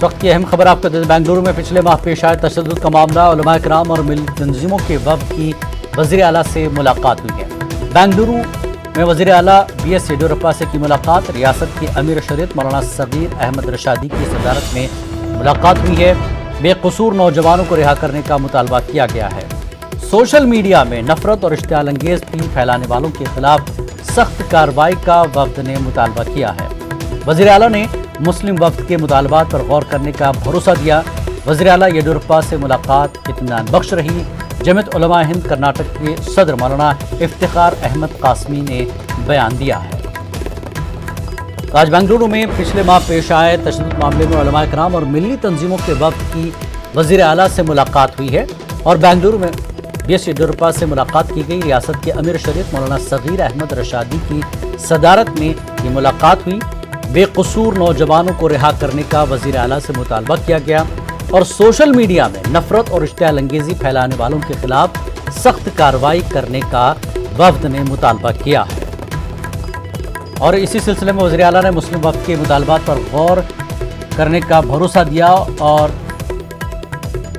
वक्त की अहम खबर आपको बेंगलुरु में पिछले माह पेश आए तशद्दुद का मामला उलमा कराम और मिली तंजीमों के वफ्द की वज़ीर आला से मुलाकात हुई है। बेंगलुरु में वज़ीर आला BS येडियुरप्पा से की मुलाकात। रियासत के अमीर शरीयत मौलाना सगीर अहमद रशादी की सदारत में मुलाकात हुई है। बेकसूर नौजवानों को रिहा करने का मुतालबा किया गया है। सोशल मीडिया में नफरत और इश्तियाल अंगेज फील्म फैलाने वालों के खिलाफ सख्त कार्रवाई का वफ्द ने मुतालबा किया है। वज़ीर आला ने मुस्लिम वफ्द के मुतालबात पर गौर करने का भरोसा दिया। वज़ीर आला येडियुरप्पा से मुलाकात इत्मीनान बख्श रही। जमीयत उलमा हिंद कर्नाटक के सदर मौलाना इफ्तिखार अहमद कासमी ने बयान दिया है। आज बेंगलुरु में पिछले माह पेश आए तशद्दुद मामले में उलमा कराम और मिली तंजीमों के वफ्द की वज़ीर आला से मुलाकात हुई है और बेंगलुरु में BS येडियुरप्पा से मुलाकात की गई। रियासत के अमीर शरीयत मौलाना सगीर अहमद रशादी की सदारत में ये मुलाकात हुई। बेकसूर नौजवानों को रिहा करने का वज़ीर आला से मुतालबा किया गया और सोशल मीडिया में नफरत और इश्तियाल अंगेजी फैलाने वालों के खिलाफ सख्त कार्रवाई करने का वफ्द ने मुतालबा किया है। और इसी सिलसिले में वज़ीर आला ने मुस्लिम वफ्द के मुतालबात पर गौर करने का भरोसा दिया और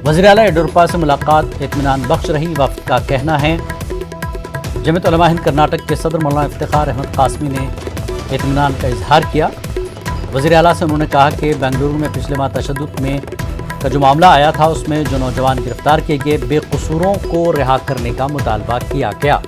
वज़ीर आला येडियुरप्पा से मुलाकात इत्मीनान बख्श रही। वफ्द का कहना है जमीयत उलमा हिंद कर्नाटक के सदर मौलाना इफ्तिखार अहमद कासमी ने इत्मीनान का इजहार किया। वज़ीर आला से उन्होंने कहा कि बेंगलुरु में पिछले माह तशद्दुद में का जो मामला आया था उसमें जो नौजवान गिरफ्तार किए गए बेकसूरों को रिहा करने का मुतालबा किया गया।